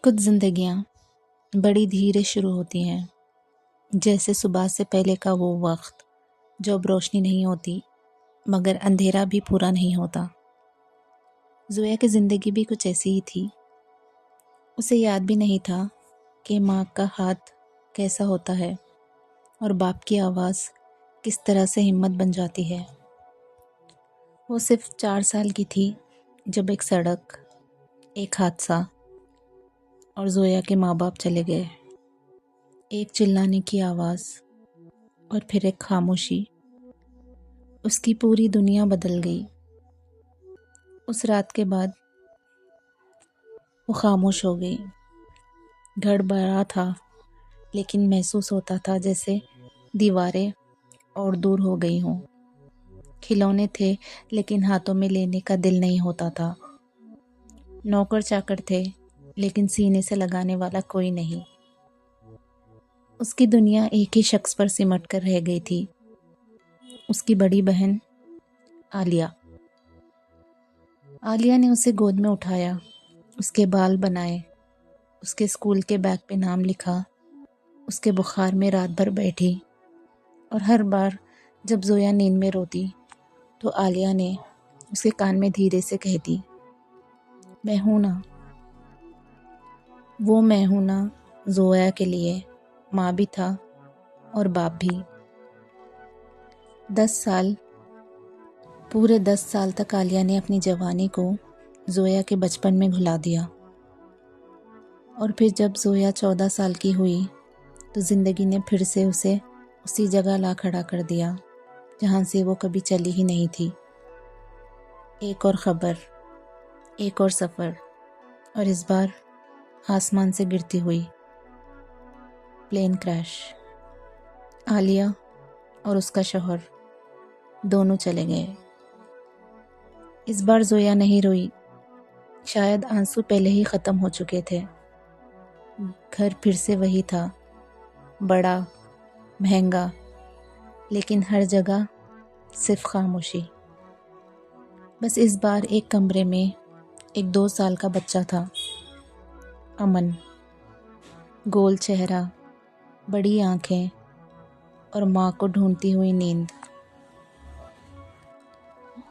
کچھ زندگیاں بڑی دھیرے شروع ہوتی ہیں، جیسے صبح سے پہلے کا وہ وقت جو اب روشنی نہیں ہوتی مگر اندھیرا بھی پورا نہیں ہوتا۔ زویا کی زندگی بھی کچھ ایسی ہی تھی۔ اسے یاد بھی نہیں تھا کہ ماں کا ہاتھ کیسا ہوتا ہے اور باپ کی آواز کس طرح سے ہمت بن جاتی ہے۔ وہ صرف 4 سال کی تھی جب ایک سڑک، ایک حادثہ اور زویا کے ماں باپ چلے گئے۔ ایک چلانے کی آواز اور پھر ایک خاموشی۔ اس کی پوری دنیا بدل گئی۔ اس رات کے بعد وہ خاموش ہو گئی۔ گھر بڑا تھا لیکن محسوس ہوتا تھا جیسے دیواریں اور دور ہو گئی ہوں۔ کھلونے تھے لیکن ہاتھوں میں لینے کا دل نہیں ہوتا تھا۔ نوکر چاکر تھے لیکن سینے سے لگانے والا کوئی نہیں۔ اس کی دنیا ایک ہی شخص پر سمٹ کر رہ گئی تھی، اس کی بڑی بہن عالیہ۔ عالیہ نے اسے گود میں اٹھایا، اس کے بال بنائے، اس کے اسکول کے بیگ پہ نام لکھا، اس کے بخار میں رات بھر بیٹھی، اور ہر بار جب زویا نیند میں روتی تو عالیہ نے اس کے کان میں دھیرے سے کہتی، میں ہوں نا۔ وہ میں ہوں نا زویا کے لیے ماں بھی تھا اور باپ بھی۔ 10 سال، پورے 10 سال تک عالیہ نے اپنی جوانی کو زویا کے بچپن میں گھلا دیا، اور پھر جب زویا 14 سال کی ہوئی تو زندگی نے پھر سے اسے اسی جگہ لا کھڑا کر دیا جہاں سے وہ کبھی چلی ہی نہیں تھی۔ ایک اور خبر، ایک اور سفر، اور اس بار آسمان سے گرتی ہوئی پلین کریش۔ عالیہ اور اس کا شوہر دونوں چلے گئے۔ اس بار زویا نہیں روئی، شاید آنسو پہلے ہی ختم ہو چکے تھے۔ گھر پھر سے وہی تھا، بڑا، مہنگا، لیکن ہر جگہ صرف خاموشی۔ بس اس بار ایک کمرے میں ایک 2 سال کا بچہ تھا، امن۔ گول چہرہ، بڑی آنکھیں اور ماں کو ڈھونڈتی ہوئی نیند۔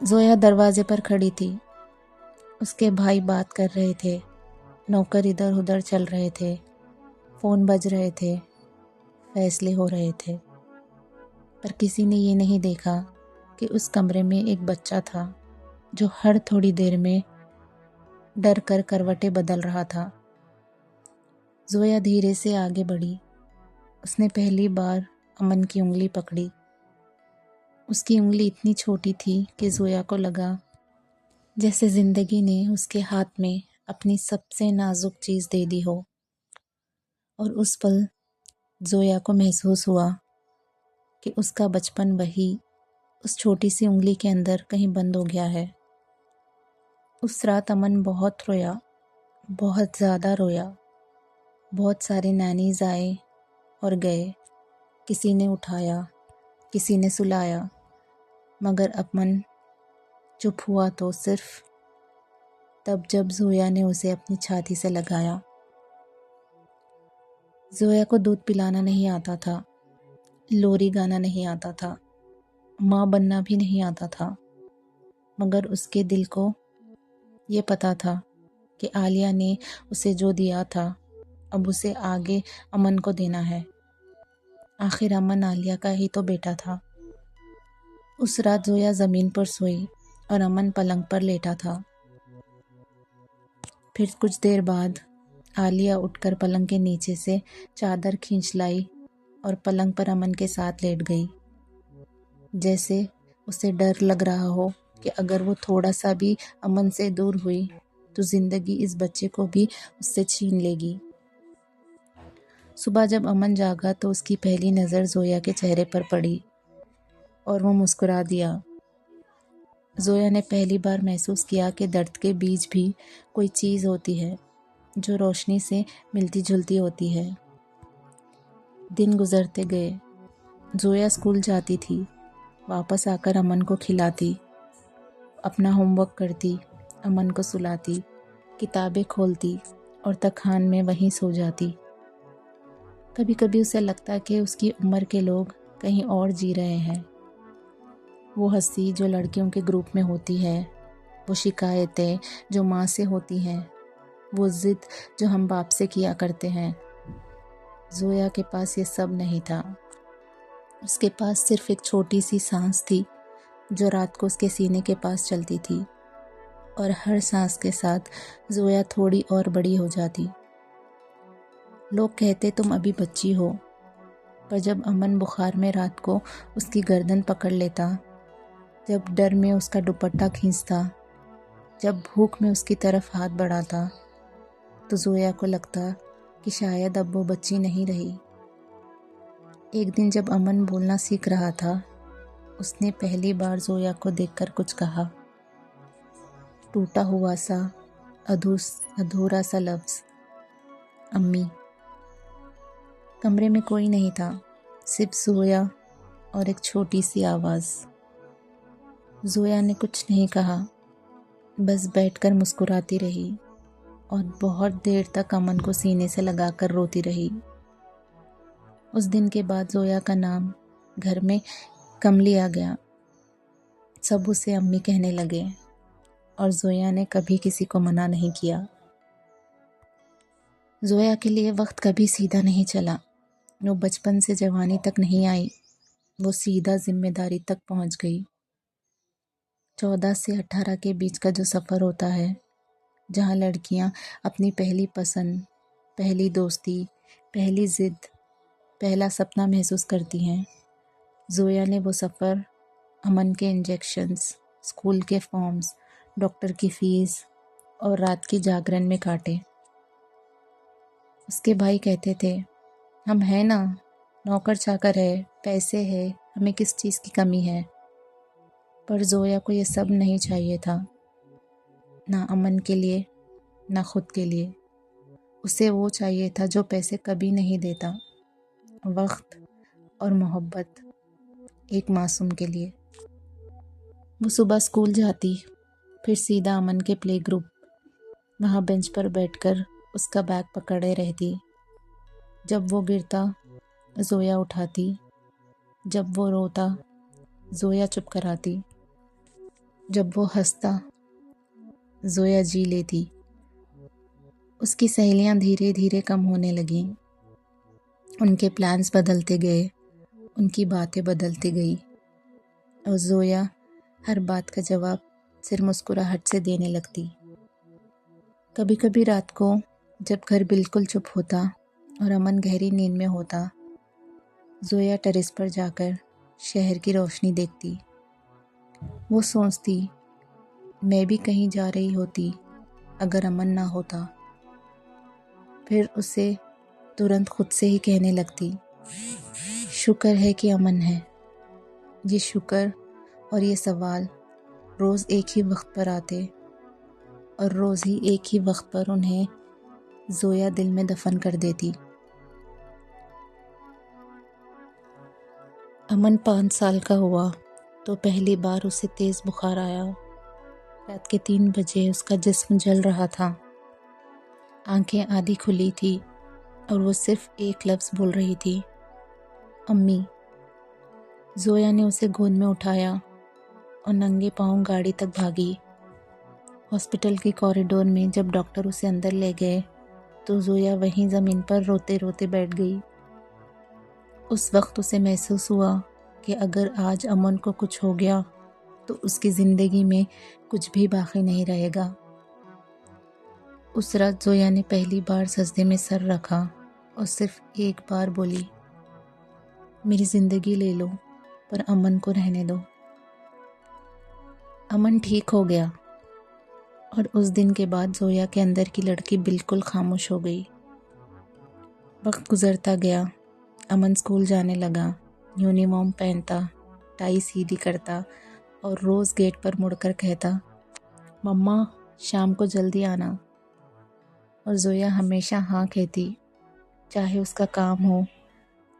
زویا دروازے پر کھڑی تھی، اس کے بھائی بات کر رہے تھے، نوکر ادھر ادھر چل رہے تھے، فون بج رہے تھے، فیصلے ہو رہے تھے، پر کسی نے یہ نہیں دیکھا کہ اس کمرے میں ایک بچہ تھا جو ہر تھوڑی دیر میں ڈر کر کروٹیں بدل رہا تھا۔ زویا دھیرے سے آگے بڑھی، اس نے پہلی بار امن کی انگلی پکڑی۔ اس کی انگلی اتنی چھوٹی تھی کہ زویا کو لگا جیسے زندگی نے اس کے ہاتھ میں اپنی سب سے نازک چیز دے دی ہو، اور اس پل زویا کو محسوس ہوا کہ اس کا بچپن وہی اس چھوٹی سی انگلی کے اندر کہیں بند ہو گیا ہے۔ اس رات امن بہت رویا، بہت زیادہ رویا۔ بہت سارے نانیز آئے اور گئے، کسی نے اٹھایا، کسی نے سلایا، مگر امن چپ ہوا تو صرف تب جب زویا نے اسے اپنی چھاتی سے لگایا۔ زویا کو دودھ پلانا نہیں آتا تھا، لوری گانا نہیں آتا تھا، ماں بننا بھی نہیں آتا تھا، مگر اس کے دل کو یہ پتا تھا کہ عالیہ نے اسے جو دیا تھا اب اسے آگے امن کو دینا ہے۔ آخر امن عالیہ کا ہی تو بیٹا تھا۔ اس رات زویا زمین پر سوئی اور امن پلنگ پر لیٹا تھا۔ پھر کچھ دیر بعد عالیہ اٹھ کر پلنگ کے نیچے سے چادر کھینچ لائی اور پلنگ پر امن کے ساتھ لیٹ گئی، جیسے اسے ڈر لگ رہا ہو کہ اگر وہ تھوڑا سا بھی امن سے دور ہوئی تو زندگی اس بچے کو بھی اس سے چھین لے گی۔ صبح جب امن جاگا تو اس کی پہلی نظر زویا کے چہرے پر پڑی اور وہ مسکرا دیا۔ زویا نے پہلی بار محسوس کیا کہ درد کے بیچ بھی کوئی چیز ہوتی ہے جو روشنی سے ملتی جلتی ہوتی ہے۔ دن گزرتے گئے، زویا اسکول جاتی تھی، واپس آ کر امن کو کھلاتی، اپنا ہوم ورک کرتی، امن کو سلاتی، کتابیں کھولتی اور تکھان میں وہیں سو جاتی۔ کبھی کبھی اسے لگتا کہ اس کی عمر کے لوگ کہیں اور جی رہے ہیں۔ وہ ہنسی جو لڑکیوں کے گروپ میں ہوتی ہے، وہ شکایتیں جو ماں سے ہوتی ہیں، وہ ضد جو ہم باپ سے کیا کرتے ہیں۔ زویا کے پاس یہ سب نہیں تھا۔ اس کے پاس صرف ایک چھوٹی سی سانس تھی جو رات کو اس کے سینے کے پاس چلتی تھی، اور ہر سانس کے ساتھ زویا تھوڑی اور بڑی ہو جاتی۔ لوگ کہتے تم ابھی بچی ہو، پر جب امن بخار میں رات کو اس کی گردن پکڑ لیتا، جب ڈر میں اس کا دوپٹہ کھینچتا، جب بھوک میں اس کی طرف ہاتھ بڑھاتا، تو زویا کو لگتا کہ شاید اب وہ بچی نہیں رہی۔ ایک دن جب امن بولنا سیکھ رہا تھا، اس نے پہلی بار زویا کو دیکھ کر کچھ کہا، ٹوٹا ہوا سا ادھورا سا لفظ، امی۔ کمرے میں کوئی نہیں تھا، صرف زویا اور ایک چھوٹی سی آواز۔ زویا نے کچھ نہیں کہا، بس بیٹھ کر مسکراتی رہی اور بہت دیر تک امن کو سینے سے لگا کر روتی رہی۔ اس دن کے بعد زویا کا نام گھر میں کم لیا گیا، سب اسے امی کہنے لگے، اور زویا نے کبھی کسی کو منع نہیں کیا۔ زویا کے لیے وقت کبھی سیدھا نہیں چلا۔ وہ بچپن سے جوانی تک نہیں آئی، وہ سیدھا ذمہ داری تک پہنچ گئی۔ 14 سے 18 کے بیچ کا جو سفر ہوتا ہے، جہاں لڑکیاں اپنی پہلی پسند، پہلی دوستی، پہلی ضد، پہلا سپنا محسوس کرتی ہیں، زویا نے وہ سفر امن کے انجیکشنز، اسکول کے فارمز، ڈاکٹر کی فیس اور رات کی جاگرن میں کاٹے۔ اس کے بھائی کہتے تھے، ہم ہیں نا، نوکر چاکر ہے، پیسے ہے، ہمیں کس چیز کی کمی ہے؟ پر زویا کو یہ سب نہیں چاہیے تھا، نہ امن کے لیے، نہ خود کے لیے۔ اسے وہ چاہیے تھا جو پیسے کبھی نہیں دیتا، وقت اور محبت، ایک معصوم کے لیے۔ وہ صبح اسکول جاتی، پھر سیدھا امن کے پلے گروپ، وہاں بینچ پر بیٹھ کر اس کا بیگ پکڑے رہتی۔ جب وہ گرتا، زویا اٹھاتی، جب وہ روتا، زویا چپ کراتی، جب وہ ہنستا، زویا جی لیتی۔ اس کی سہیلیاں دھیرے دھیرے کم ہونے لگیں، ان کے پلانز بدلتے گئے، ان کی باتیں بدلتی گئی، اور زویا ہر بات کا جواب صرف مسکراہٹ سے دینے لگتی۔ کبھی کبھی رات کو جب گھر بالکل چپ ہوتا اور امن گہری نیند میں ہوتا، زویا ٹیرس پر جا کر شہر کی روشنی دیکھتی۔ وہ سوچتی، میں بھی کہیں جا رہی ہوتی اگر امن نہ ہوتا۔ پھر اسے ترنت خود سے ہی کہنے لگتی، شکر ہے کہ امن ہے۔ یہ شکر اور یہ سوال روز ایک ہی وقت پر آتے، اور روز ہی ایک ہی وقت پر انہیں زویا دل میں دفن کر دیتی۔ امن 5 سال کا ہوا تو پہلی بار اسے تیز بخار آیا۔ رات کے 3 بجے اس کا جسم جل رہا تھا، آنکھیں آدھی کھلی تھی اور وہ صرف ایک لفظ بول رہی تھی، امی۔ زویا نے اسے گود میں اٹھایا اور ننگے پاؤں گاڑی تک بھاگی۔ ہاسپٹل کے کوریڈور میں جب ڈاکٹر اسے اندر لے گئے تو زویا وہیں زمین پر روتے روتے بیٹھ گئی۔ اس وقت اسے محسوس ہوا کہ اگر آج امن کو کچھ ہو گیا تو اس کی زندگی میں کچھ بھی باقی نہیں رہے گا۔ اس رات زویا نے پہلی بار سجدے میں سر رکھا اور صرف ایک بار بولی، میری زندگی لے لو پر امن کو رہنے دو۔ امن ٹھیک ہو گیا، اور اس دن کے بعد زویا کے اندر کی لڑکی بالکل خاموش ہو گئی۔ وقت گزرتا گیا، امن اسکول جانے لگا، یونیفارم پہنتا، ٹائی سیدھی کرتا اور روز گیٹ پر مڑ کر کہتا، مما شام کو جلدی آنا۔ اور زویا ہمیشہ ہاں کہتی، چاہے اس کا کام ہو،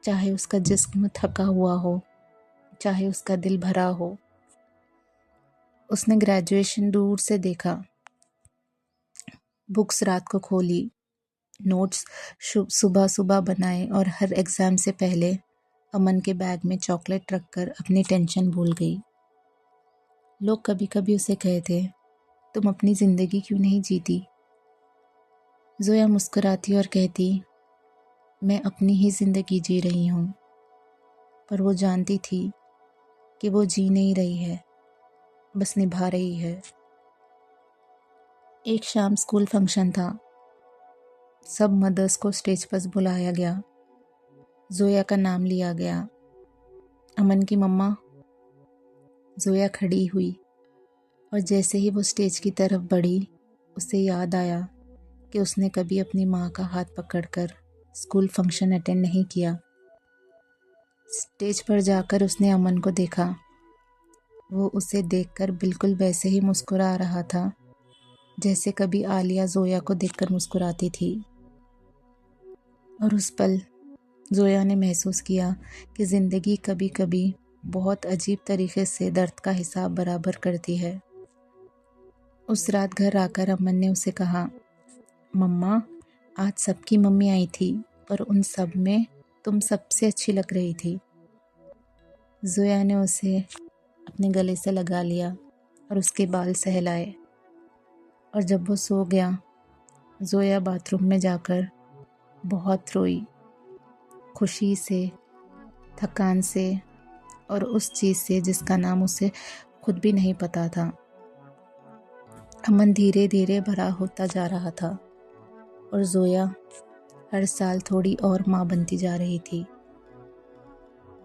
چاہے اس کا جسم تھکا ہوا ہو، چاہے اس کا دل بھرا ہو۔ اس نے گریجویشن دور سے دیکھا، بکس رات کو کھولی، نوٹس صبح صبح بنائے اور ہر ایگزام سے پہلے امن کے بیگ میں چاکلیٹ رکھ کر اپنی ٹینشن بھول گئی۔ لوگ کبھی کبھی اسے کہتے، تم اپنی زندگی کیوں نہیں جیتی؟ زویا مسکراتی اور کہتی، میں اپنی ہی زندگی جی رہی ہوں۔ پر وہ جانتی تھی کہ وہ جی نہیں رہی ہے، بس نبھا رہی ہے۔ ایک شام اسکول فنکشن تھا، سب مدرس کو اسٹیج پر بلایا گیا۔ زویا کا نام لیا گیا۔ امن کی مما زویا کھڑی ہوئی اور جیسے ہی وہ اسٹیج کی طرف بڑھی، اسے یاد آیا کہ اس نے کبھی اپنی ماں کا ہاتھ پکڑ کر اسکول فنکشن اٹینڈ نہیں کیا۔ اسٹیج پر جا کر اس نے امن کو دیکھا۔ وہ اسے دیکھ کر بالکل ویسے ہی مسکرا رہا تھا جیسے کبھی عالیہ زویا کو دیکھ کر مسکراتی تھی۔ اور اس پل زویا نے محسوس کیا کہ زندگی کبھی کبھی بہت عجیب طریقے سے درد کا حساب برابر کرتی ہے۔ اس رات گھر آ کر امن نے اسے کہا، مما آج سب کی ممی آئی تھی پر ان سب میں تم سب سے اچھی لگ رہی تھی۔ زویا نے اسے اپنے گلے سے لگا لیا اور اس کے بال سہلائے، اور جب وہ سو گیا، زویا باتھ روم میں جا کر بہت روئی، خوشی سے، تھکان سے اور اس چیز سے جس کا نام اسے خود بھی نہیں پتا تھا۔ امن دھیرے دھیرے بڑا ہوتا جا رہا تھا اور زویا ہر سال تھوڑی اور ماں بنتی جا رہی تھی۔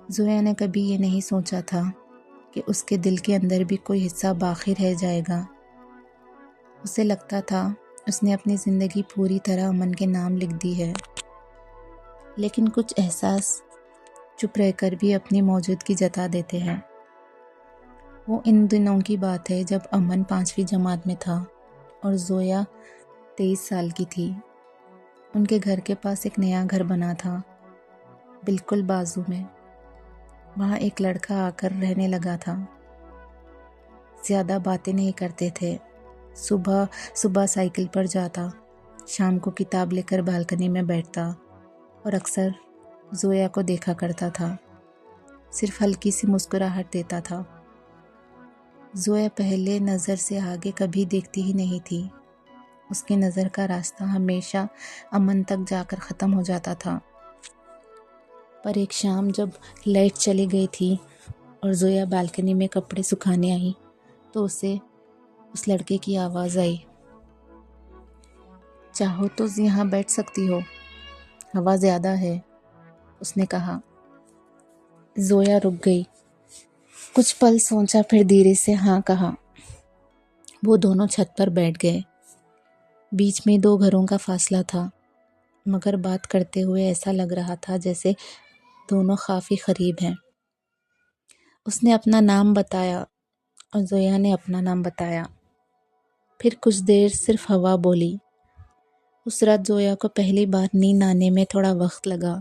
زویا نے کبھی یہ نہیں سوچا تھا کہ اس کے دل کے اندر بھی کوئی حصہ باقی رہ جائے گا۔ اسے لگتا تھا اس نے اپنی زندگی پوری طرح امن کے نام لکھ دی ہے، لیکن کچھ احساس چپ رہ کر بھی اپنی موجودگی جتا دیتے ہیں۔ وہ ان دنوں کی بات ہے جب امن 5ویں جماعت میں تھا اور زویا 23 سال کی تھی۔ ان کے گھر کے پاس ایک نیا گھر بنا تھا، بالکل بازو میں۔ وہاں ایک لڑکا آ کر رہنے لگا تھا۔ زیادہ باتیں نہیں کرتے تھے، صبح صبح سائیکل پر جاتا، شام کو کتاب لے کر بالکنی میں بیٹھتا اور اکثر زویا کو دیکھا کرتا تھا، صرف ہلکی سی مسکراہٹ دیتا تھا۔ زویا پہلے نظر سے آگے کبھی دیکھتی ہی نہیں تھی۔ اس کی نظر کا راستہ ہمیشہ امن تک جا کر ختم ہو جاتا تھا۔ پر ایک شام جب لائٹ چلی گئی تھی اور زویا بالکنی میں کپڑے سکھانے آئی تو اسے اس لڑکے کی آواز آئی، چاہو تو یہاں بیٹھ سکتی ہو، ہوا زیادہ ہے، اس نے کہا۔ زویا رک گئی، کچھ پل سوچا، پھر دھیرے سے ہاں کہا۔ وہ دونوں چھت پر بیٹھ گئے۔ بیچ میں 2 گھروں کا فاصلہ تھا، مگر بات کرتے ہوئے ایسا لگ رہا تھا جیسے دونوں کافی قریب ہیں۔ اس نے اپنا نام بتایا اور زویا نے اپنا نام بتایا۔ پھر کچھ دیر صرف ہوا بولی۔ اس رات زویا کو پہلی بار نیند آنے میں تھوڑا وقت لگا۔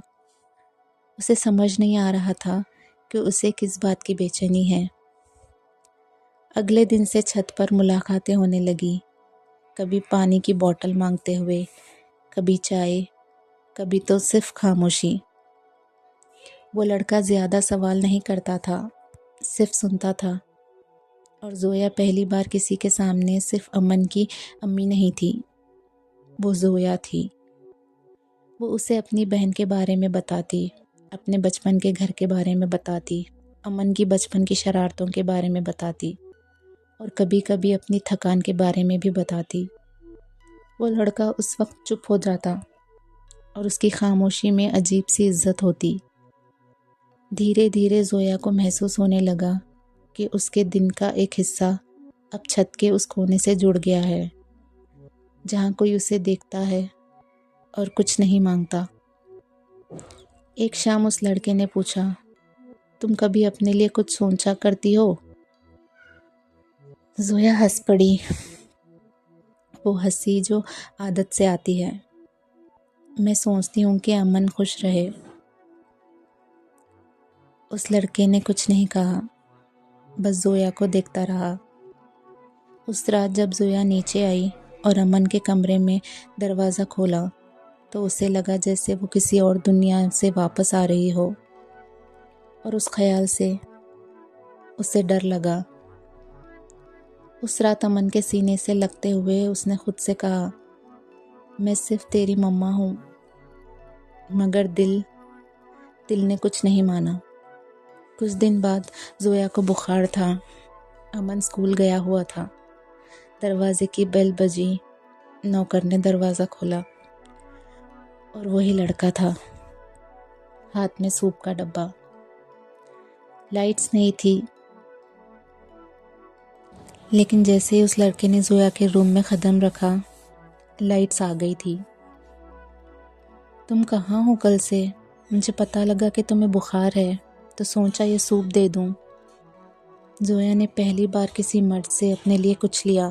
اسے سمجھ نہیں آ رہا تھا کہ اسے کس بات کی بے چینی ہے۔ اگلے دن سے چھت پر ملاقاتیں ہونے لگی، کبھی پانی کی بوتل مانگتے ہوئے، کبھی چائے، کبھی تو صرف خاموشی۔ وہ لڑکا زیادہ سوال نہیں کرتا تھا، صرف سنتا تھا۔ اور زویا پہلی بار کسی کے سامنے صرف امن کی امی نہیں تھی، وہ زویا تھی۔ وہ اسے اپنی بہن کے بارے میں بتاتی، اپنے بچپن کے گھر کے بارے میں بتاتی، امن کی بچپن کی شرارتوں کے بارے میں بتاتی، اور کبھی کبھی اپنی تھکان کے بارے میں بھی بتاتی۔ وہ لڑکا اس وقت چپ ہو جاتا اور اس کی خاموشی میں عجیب سی عزت ہوتی۔ دھیرے دھیرے زویا کو محسوس ہونے لگا کہ اس کے دن کا ایک حصہ اب چھت کے اس کونے سے جڑ گیا ہے، جہاں کوئی اسے دیکھتا ہے اور کچھ نہیں مانگتا۔ ایک شام اس لڑکے نے پوچھا، تم کبھی اپنے لیے کچھ سوچا کرتی ہو؟ زویا ہنس پڑی، وہ ہنسی جو عادت سے آتی ہے۔ میں سوچتی ہوں کہ امن خوش رہے۔ اس لڑکے نے کچھ نہیں کہا، بس زویا کو دیکھتا رہا۔ اس رات جب زویا نیچے آئی اور امن کے کمرے میں دروازہ کھولا تو اسے لگا جیسے وہ کسی اور دنیا سے واپس آ رہی ہو، اور اس خیال سے اسے ڈر لگا۔ اس رات امن کے سینے سے لگتے ہوئے اس نے خود سے کہا، میں صرف تیری مما ہوں، مگر دل نے کچھ نہیں مانا۔ کچھ دن بعد زویا کو بخار تھا۔ امن اسکول گیا ہوا تھا۔ دروازے کی بیل بجی، نوکر نے دروازہ کھولا اور وہی لڑکا تھا، ہاتھ میں سوپ کا ڈبہ۔ لائٹس نہیں تھی، لیکن جیسے ہی اس لڑکے نے زویا کے روم میں قدم رکھا، لائٹس آ گئی تھی۔ تم کہاں ہو کل سے؟ مجھے پتہ لگا کہ تمہیں بخار ہے تو سوچا یہ سوپ دے دوں۔ زویا نے پہلی بار کسی مرد سے اپنے لیے کچھ لیا۔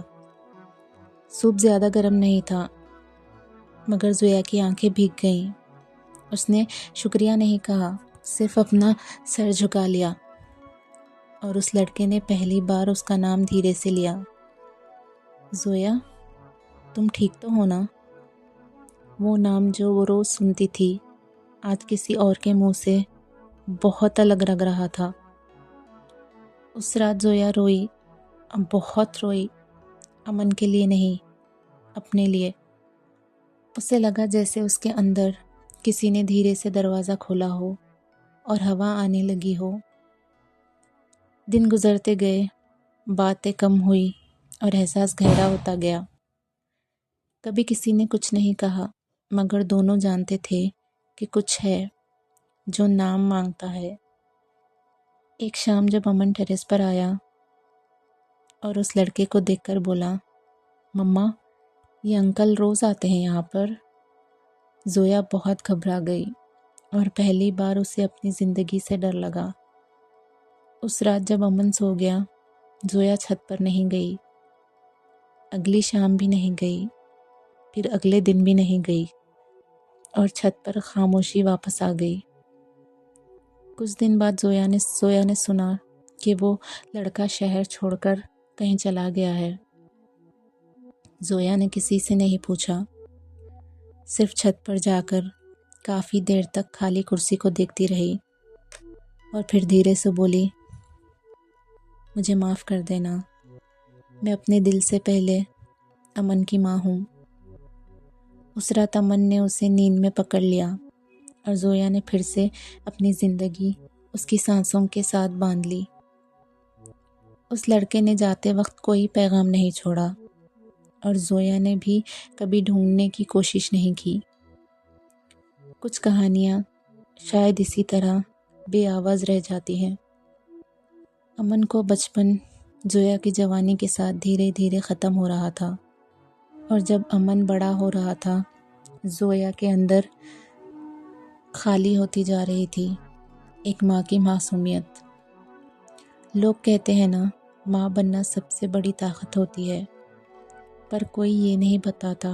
سوپ زیادہ گرم نہیں تھا، مگر زویا کی آنکھیں بھیگ گئیں۔ اس نے شکریہ نہیں کہا، صرف اپنا سر جھکا لیا، اور اس لڑکے نے پہلی بار اس کا نام دھیرے سے لیا۔ زویا، تم ٹھیک تو ہو نا؟ وہ نام جو وہ روز سنتی تھی، آج کسی اور کے منہ سے بہت الگ لگ رہا تھا۔ اس رات زویا روئی، بہت روئی، امن کے لیے نہیں، اپنے لیے۔ اسے لگا جیسے اس کے اندر کسی نے دھیرے سے دروازہ کھولا ہو اور ہوا آنے لگی ہو۔ دن گزرتے گئے، باتیں کم ہوئی اور احساس گہرا ہوتا گیا۔ کبھی کسی نے کچھ نہیں کہا، مگر دونوں جانتے تھے کہ کچھ ہے جو نام مانگتا ہے۔ ایک شام جب امن ٹیرس پر آیا اور اس لڑکے کو دیکھ کر بولا، مما، یہ انکل روز آتے ہیں یہاں پر؟ زویا بہت گھبرا گئی اور پہلی بار اسے اپنی زندگی سے ڈر لگا۔ اس رات جب امن سو گیا، زویا چھت پر نہیں گئی، اگلی شام بھی نہیں گئی، پھر اگلے دن بھی نہیں گئی، اور چھت پر خاموشی واپس آ گئی۔ کچھ دن بعد زویا نے سنا کہ وہ لڑکا شہر چھوڑ کر کہیں چلا گیا ہے۔ زویا نے کسی سے نہیں پوچھا، صرف چھت پر جا کر کافی دیر تک خالی کرسی کو دیکھتی رہی، اور پھر دھیرے سے بولی، مجھے معاف کر دینا، میں اپنے دل سے پہلے امن کی ماں ہوں۔ اس رات امن نے اسے نیند میں پکڑ لیا، اور زویا نے پھر سے اپنی زندگی اس کی سانسوں کے ساتھ باندھ لی۔ اس لڑکے نے جاتے وقت کوئی پیغام نہیں چھوڑا، اور زویا نے بھی کبھی ڈھونڈنے کی کوشش نہیں کی۔ کچھ کہانیاں شاید اسی طرح بے آواز رہ جاتی ہیں۔ امن کو بچپن زویا کی جوانی کے ساتھ دھیرے دھیرے ختم ہو رہا تھا، اور جب امن بڑا ہو رہا تھا، زویا کے اندر خالی ہوتی جا رہی تھی ایک ماں کی معصومیت۔ لوگ کہتے ہیں نا، ماں بننا سب سے بڑی طاقت ہوتی ہے، پر کوئی یہ نہیں بتاتا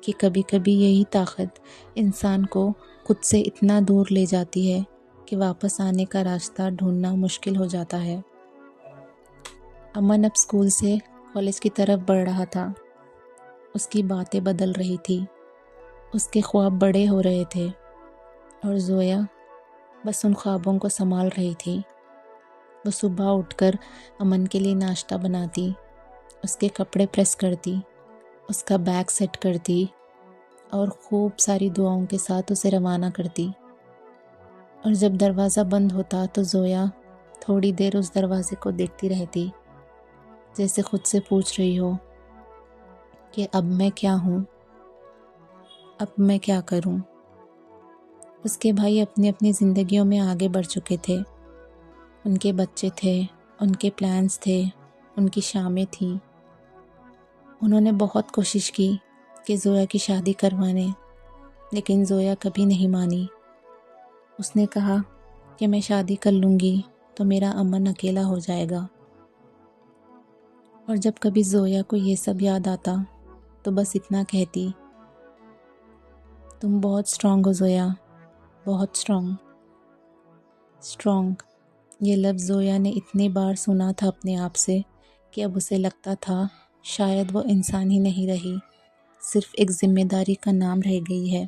کہ کبھی کبھی یہی طاقت انسان کو خود سے اتنا دور لے جاتی ہے کہ واپس آنے کا راستہ ڈھونڈنا مشکل ہو جاتا ہے۔ امن اب اسکول سے کالج کی طرف بڑھ رہا تھا۔ اس کی باتیں بدل رہی تھی، اس کے خواب بڑے ہو رہے تھے، اور زویا بس ان خوابوں کو سنبھال رہی تھی۔ وہ صبح اٹھ کر امن کے لیے ناشتہ بناتی، اس کے کپڑے پریس کرتی، اس کا بیگ سیٹ کرتی، اور خوب ساری دعاؤں کے ساتھ اسے روانہ کرتی۔ اور جب دروازہ بند ہوتا تو زویا تھوڑی دیر اس دروازے کو دیکھتی رہتی، جیسے خود سے پوچھ رہی ہو کہ اب میں کیا ہوں، اب میں کیا کروں۔ اس کے بھائی اپنی اپنی زندگیوں میں آگے بڑھ چکے تھے، ان کے بچے تھے، ان کے پلانز تھے، ان کی شامیں تھیں۔ انہوں نے بہت کوشش کی کہ زویا کی شادی کروانے، لیکن زویا کبھی نہیں مانی۔ اس نے کہا کہ میں شادی کر لوں گی تو میرا امن اکیلا ہو جائے گا۔ اور جب کبھی زویا کو یہ سب یاد آتا تو بس اتنا کہتی، تم بہت اسٹرانگ ہو زویا، بہت اسٹرانگ۔ اسٹرانگ، یہ لفظ زویا نے اتنی بار سنا تھا اپنے آپ سے کہ اب اسے لگتا تھا شاید وہ انسان ہی نہیں رہی، صرف ایک ذمہ داری کا نام رہ گئی ہے۔